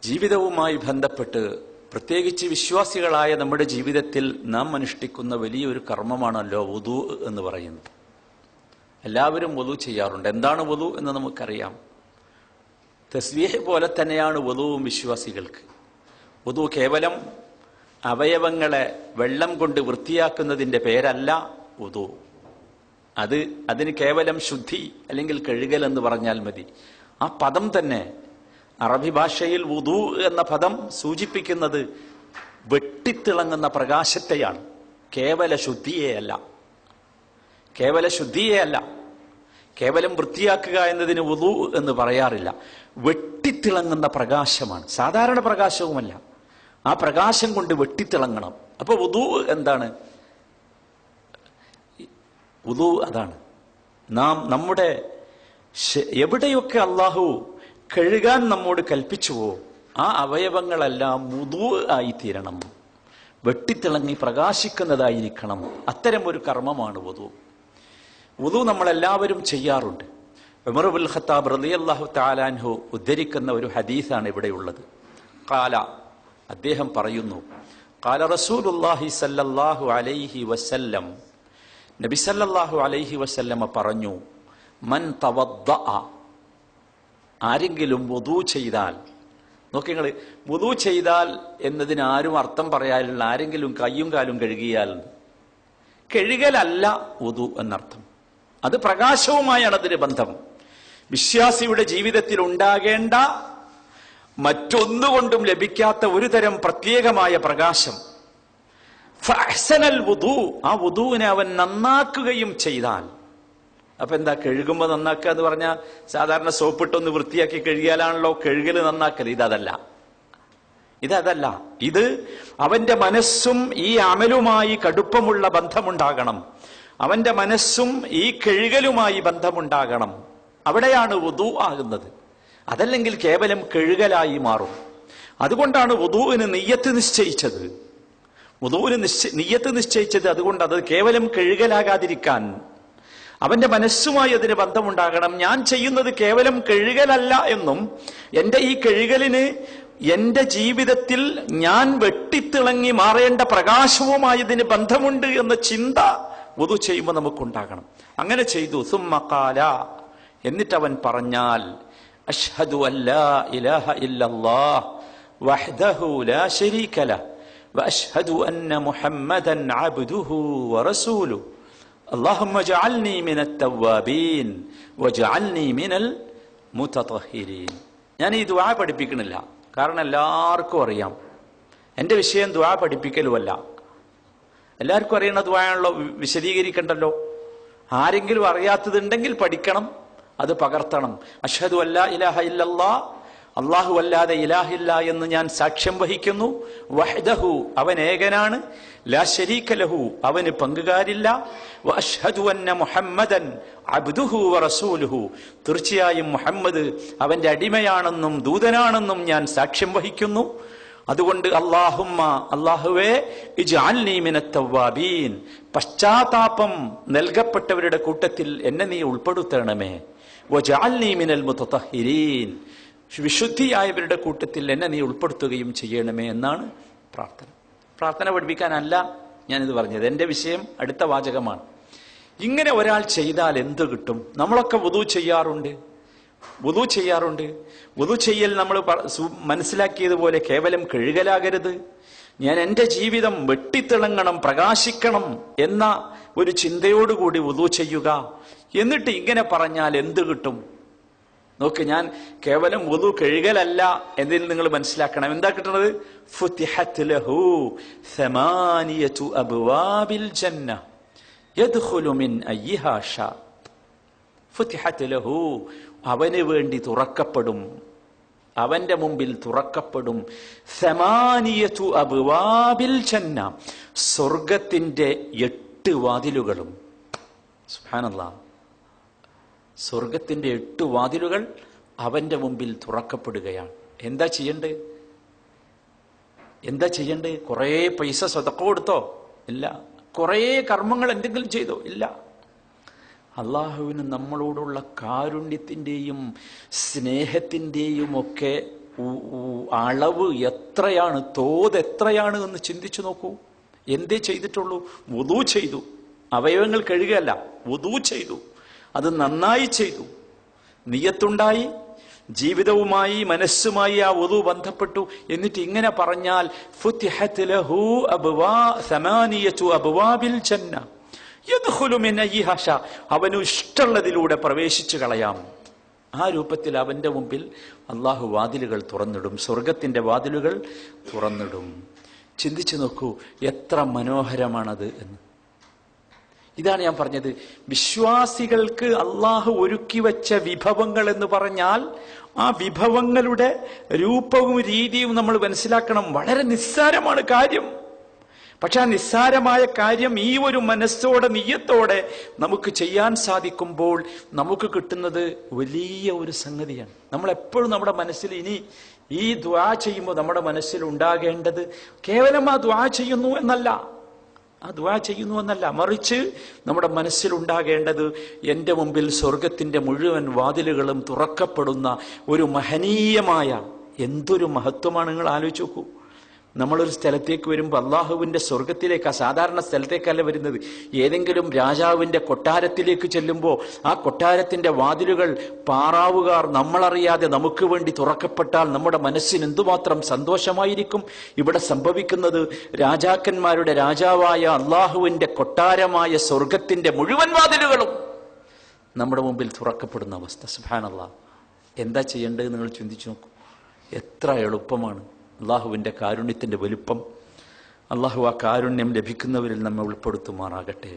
ജീവിതവുമായി ബന്ധപ്പെട്ട് പ്രത്യേകിച്ച് വിശ്വാസികളായ നമ്മുടെ ജീവിതത്തിൽ നാം അനുഷ്ഠിക്കുന്ന വലിയൊരു കർമ്മമാണല്ലോ വുദൂ എന്ന് പറയുന്നത്. എല്ലാവരും വുദൂ ചെയ്യാറുണ്ട്. എന്താണ് വുദൂ എന്ന് നമുക്കറിയാം. തസ്ബീഹ് പോലെ തന്നെയാണ് വുദൂവും വിശ്വാസികൾക്ക്. വുദൂ കേവലം അവയവങ്ങളെ വെള്ളം കൊണ്ട് വൃത്തിയാക്കുന്നതിൻ്റെ പേരല്ല വുദൂ. അതിന് കേവലം ശുദ്ധി അല്ലെങ്കിൽ കഴുകൽ എന്ന് പറഞ്ഞാൽ മതി. ആ പദം തന്നെ അറബി ഭാഷയിൽ വുദൂ എന്ന പദം സൂചിപ്പിക്കുന്നത് വെട്ടിത്തിളങ്ങുന്ന പ്രകാശത്തെയാണ്, കേവല ശുദ്ധിയെയല്ല. കേവലം വൃത്തിയാക്കുക എന്നതിന് വുദൂ എന്ന് പറയാറില്ല. വെട്ടിത്തിളങ്ങുന്ന പ്രകാശമാണ്, സാധാരണ പ്രകാശവുമല്ല. ആ പ്രകാശം കൊണ്ട് വെട്ടിത്തിളങ്ങണം. അപ്പൊ വുദൂ എന്താണ്? വുദൂ അതാണ്. നമ്മുടെ എവിടെയൊക്കെ അള്ളാഹു കഴുകാൻ നമ്മോട് കൽപ്പിച്ചുവോ ആ അവയവങ്ങളെല്ലാം വുദൂ ആയിത്തീരണം, വെട്ടിത്തിളങ്ങി പ്രകാശിക്കുന്നതായിരിക്കണം. അത്തരം ഒരു കർമ്മമാണ് വുദൂ. വുദൂ നമ്മളെല്ലാവരും ചെയ്യാറുണ്ട്. ഉമർ ഇബ്നുൽ ഖത്താബ് റളിയല്ലാഹു തആല അൻഹു ഉദ്ധരിക്കുന്ന ഒരു ഹദീസാണ് ഇവിടെയുള്ളത്. ഖാല, അദ്ദേഹം പറയുന്നു, ഖാല റസൂലുള്ളാഹി സല്ലല്ലാഹു അലൈഹി വസല്ലം, നബി സല്ലല്ലാഹു അലൈഹി വസല്ലമ പറഞ്ഞു, മൻ തവദ്ദഅ, ആരെങ്കിലും വുദൂ ചെയ്താൽ. നോക്കി നിങ്ങൾ, വുദൂ ചെയ്താൽ എന്നതിന് ആരും അർത്ഥം പറയാനുള്ള ആരെങ്കിലും കയ്യും കാലും കഴുകിയാൽ, കഴുകലല്ല വുദൂ എന്നർത്ഥം. അത് പ്രകാശവുമായാണ് അതിന് ബന്ധം. വിശ്വാസിയുടെ ജീവിതത്തിൽ ഉണ്ടാകേണ്ട മറ്റൊന്നുകൊണ്ടും ലഭിക്കാത്ത ഒരു തരം പ്രത്യേകമായ പ്രകാശം. ഫഅഹ്സനൽ വുദൂ, ആ വുദൂവിനെ അവൻ നന്നാക്കുകയും ചെയ്താൽ. അപ്പൊ എന്താ കഴുകുമ്പോൾ നന്നാക്കുക എന്ന് പറഞ്ഞാൽ സാധാരണ സോപ്പിട്ടൊന്ന് വൃത്തിയാക്കി കഴുകിയാലാണല്ലോ കഴുകൽ നന്നാക്കൽ. ഇതല്ല. ഇത് അവന്റെ മനസ്സും ഈ അമലുമായി കടുപ്പമുള്ള ബന്ധമുണ്ടാകണം. അവന്റെ മനസ്സും ഈ കഴുകലുമായി ബന്ധമുണ്ടാകണം. അവിടെയാണ് വുദൂ ആകുന്നത്. അതല്ലെങ്കിൽ കേവലം കഴുകലായി മാറും. അതുകൊണ്ടാണ് വുദൂവിന് നിയ്യത്ത് നിശ്ചയിച്ചത്. അതുകൊണ്ട് അത് കേവലം കഴുകലാകാതിരിക്കാൻ അവന്റെ മനസ്സുമായി അതിന് ബന്ധമുണ്ടാകണം. ഞാൻ ചെയ്യുന്നത് കേവലം കഴുകലല്ല എന്നും എന്റെ ഈ കഴുകലിന് എന്റെ ജീവിതത്തിൽ ഞാൻ വെട്ടിത്തിളങ്ങി മാറേണ്ട പ്രകാശവുമായി ഇതിന് ബന്ധമുണ്ട് എന്ന ചിന്ത വുദൂ ചെയ്യുമ്പോൾ നമുക്കുണ്ടാകണം. അങ്ങനെ ചെയ്തു. സുമ്മ ഖാല, എന്നിട്ട് അവൻ പറഞ്ഞാൽ, അഷ്ഹദു അല്ലാ ഇലാഹ ഇല്ലല്ലാഹ് വഹ്ദഹു ലാ ശരീക ലഹ് വഅഷ്ഹദു അന്ന മുഹമ്മദൻ അബ്ദുഹു വറസൂലുഹു അല്ലാഹുമ്മ ജഅൽനി മിനത് തവ്വാബീൻ വജഅൽനി മിനൽ മുതതഹിരീൻ. ഞാൻ ഈ ദുആ പഠിപ്പിക്കണില്ല, കാരണം എല്ലാവർക്കും അറിയാം. എൻ്റെ വിഷയം ദുആ പഠിപ്പിക്കലുമല്ല. എല്ലാവർക്കും അറിയണ ദുആയാണല്ലോ, വിശദീകരിക്കണ്ടല്ലോ. ആരെങ്കിലും അറിയാത്തതുണ്ടെങ്കിൽ പഠിക്കണം, അത് പകർത്തണം. അഷ്ഹദു അല്ലാ ഇലാഹ ഇല്ലല്ലാഹ്, അല്ലാഹു അല്ലാതെ ഇലാഹില്ല എന്ന് ഞാൻ സാക്ഷ്യം വഹിക്കുന്നു. വഹ്ദഹു, അവൻ ഏകനാണ്. ലാ ശരീക ലഹു, അവന് പങ്കുകാരില്ല. വഅഷ്ഹദു അന്ന മുഹമ്മദൻ അബ്ദുഹു വറസൂലുഹു, തീർച്ചയായും മുഹമ്മദ് അവന്റെ അടിമയാണെന്നും ദൂതനാണെന്നും ഞാൻ സാക്ഷ്യം വഹിക്കുന്നു. അതുകൊണ്ട് അല്ലാഹുമ്മ, അല്ലാഹുവേ, ഇജ്അൽനി മിനത് തവ്വാബീൻ, പശ്ചാത്താപം നൽകപ്പെട്ടവരുടെ കൂട്ടത്തിൽ എന്നെ നീ ഉൾപ്പെടുത്തണമേ. വജഅൽനി മിനൽ മുതതഹിരീൻ, വിശുദ്ധിയായവരുടെ കൂട്ടത്തിൽ എന്നെ നീ ഉൾപ്പെടുത്തുകയും ചെയ്യണമേ എന്നാണ് പ്രാർത്ഥന. പ്രാർത്ഥന പഠിപ്പിക്കാനല്ല ഞാനിത് പറഞ്ഞത്. എൻ്റെ വിഷയം അടുത്ത വാചകമാണ്. ഇങ്ങനെ ഒരാൾ ചെയ്താൽ എന്ത് കിട്ടും? നമ്മളൊക്കെ വുദൂ ചെയ്യാറുണ്ട്. വുദൂ ചെയ്യൽ നമ്മൾ മനസ്സിലാക്കിയതുപോലെ കേവലം കഴുകലാകരുത്. ഞാൻ എൻ്റെ ജീവിതം വെട്ടിത്തിളങ്ങണം, പ്രകാശിക്കണം എന്ന ഒരു ചിന്തയോടുകൂടി വുദൂ ചെയ്യുക. എന്നിട്ട് ഇങ്ങനെ പറഞ്ഞാൽ എന്ത് കിട്ടും? നോക്ക്, ഞാൻ കേവലം വുദൂ കഴുകലല്ല എന്നതിൽ നിങ്ങൾ മനസ്സിലാക്കണം. എന്താ കിട്ടുന്നത്? ഫുതിഹത് ലഹു സമാനിയതു അബ്വാബിൽ ജന്ന യദ്ഖുലു മിൻ അയ്യിഹാ ഷാ. ഫുതിഹത് ലഹു, അവന് വേണ്ടി തുറക്കപ്പെടും, അവന്റെ മുമ്പിൽ തുറക്കപ്പെടും. സമാനിയതു അബ്വാബിൽ ജന്ന, സ്വർഗത്തിന്റെ 8 വാതിലുകളും. സുബ്ഹാനല്ലാഹ്, സ്വർഗത്തിന്റെ 8 വാതിലുകൾ അവന്റെ മുമ്പിൽ തുറക്കപ്പെടുകയാണ്. എന്താ ചെയ്യണ്ടേ? കുറേ പൈസ സദഖ കൊടുത്തോ? ഇല്ല. കുറേ കർമ്മങ്ങൾ എന്തെങ്കിലും ചെയ്തോ? ഇല്ല. അള്ളാഹുവിന് നമ്മളോടുള്ള കാരുണ്യത്തിൻ്റെയും സ്നേഹത്തിൻ്റെയും ഒക്കെ അളവ് എത്രയാണ്, തോത് എത്രയാണ് എന്ന് ചിന്തിച്ചു നോക്കൂ. എന്തേ ചെയ്തിട്ടുള്ളൂ? വുദൂ ചെയ്തു. അവയവങ്ങൾ കഴുകുകയല്ല, വുദൂ ചെയ്തു. അത് നന്നായി ചെയ്തു. നിയ്യത്തുണ്ടായി, ജീവിതവുമായി മനസ്സുമായി ആ വുദൂ ബന്ധപ്പെട്ടു. എന്നിട്ട് ഇങ്ങനെ പറഞ്ഞാൽ ഫുതിഹത് ലഹു സമാനിയതു അബ്വാബിൽ ജന്ന യദ്ഖുലു മിൻ അയ്യിഹാ ശാ, അവനു ഇഷ്ടമുള്ളതിലൂടെ പ്രവേശിച്ചു കളയാം. ആ രൂപത്തിൽ അവന്റെ മുമ്പിൽ അള്ളാഹു വാതിലുകൾ തുറന്നിടും, സ്വർഗത്തിന്റെ വാതിലുകൾ തുറന്നിടും. ചിന്തിച്ചു നോക്കൂ എത്ര മനോഹരമാണത് എന്ന്. ഇതാണ് ഞാൻ പറഞ്ഞത്, വിശ്വാസികൾക്ക് അള്ളാഹു ഒരുക്കി വെച്ച വിഭവങ്ങൾ എന്ന് പറഞ്ഞാൽ ആ വിഭവങ്ങളുടെ രൂപവും രീതിയും നമ്മൾ മനസ്സിലാക്കണം. വളരെ നിസ്സാരമാണ് കാര്യം. പക്ഷെ ആ നിസ്സാരമായ കാര്യം ഈ ഒരു മനസ്സോടെ, നിയ്യത്തോടെ നമുക്ക് ചെയ്യാൻ സാധിക്കുമ്പോൾ നമുക്ക് കിട്ടുന്നത് വലിയ ഒരു സംഗതിയാണ്. നമ്മൾ എപ്പോഴും നമ്മുടെ മനസ്സിൽ ഇനി ഈ ദുആ ചെയ്യുമ്പോൾ നമ്മുടെ മനസ്സിൽ ഉണ്ടാകേണ്ടത് കേവലം ആ ദുആ ചെയ്യുന്നു എന്നല്ല, മറിച്ച് നമ്മുടെ മനസ്സിൽ ഉണ്ടാകേണ്ടത് എൻ്റെ മുമ്പിൽ സ്വർഗത്തിന്റെ മുഴുവൻ വാതിലുകളും തുറക്കപ്പെടുന്ന ഒരു മഹനീയമായ, എന്തൊരു മഹത്വമാണ് നിങ്ങൾ ആലോചിച്ച് നോക്കൂ. നമ്മളൊരു സ്ഥലത്തേക്ക് വരുമ്പോൾ അള്ളാഹുവിന്റെ സ്വർഗത്തിലേക്ക്, ആ സാധാരണ സ്ഥലത്തേക്കല്ല വരുന്നത്, ഏതെങ്കിലും രാജാവിന്റെ കൊട്ടാരത്തിലേക്ക് ചെല്ലുമ്പോൾ ആ കൊട്ടാരത്തിന്റെ വാതിലുകൾ പാറാവുകാർ നമ്മളറിയാതെ നമുക്ക് വേണ്ടി തുറക്കപ്പെട്ടാൽ നമ്മുടെ മനസ്സിന് എന്തുമാത്രം സന്തോഷമായിരിക്കും. ഇവിടെ സംഭവിക്കുന്നത് രാജാക്കന്മാരുടെ രാജാവായ അള്ളാഹുവിന്റെ കൊട്ടാരമായ സ്വർഗത്തിന്റെ മുഴുവൻ വാതിലുകളും നമ്മുടെ മുമ്പിൽ തുറക്കപ്പെടുന്ന അവസ്ഥ. സുബ്ഹാനല്ലാഹ്, എന്താ ചെയ്യേണ്ടത് നിങ്ങൾ ചിന്തിച്ചു നോക്കൂ. എത്ര എളുപ്പമാണ്. അള്ളാഹുവിന്റെ കാരുണ്യത്തിന്റെ വലുപ്പം. അള്ളാഹു ആ കാരുണ്യം ലഭിക്കുന്നവരിൽ നമ്മെ ഉൾപ്പെടുത്തുമാറാകട്ടെ.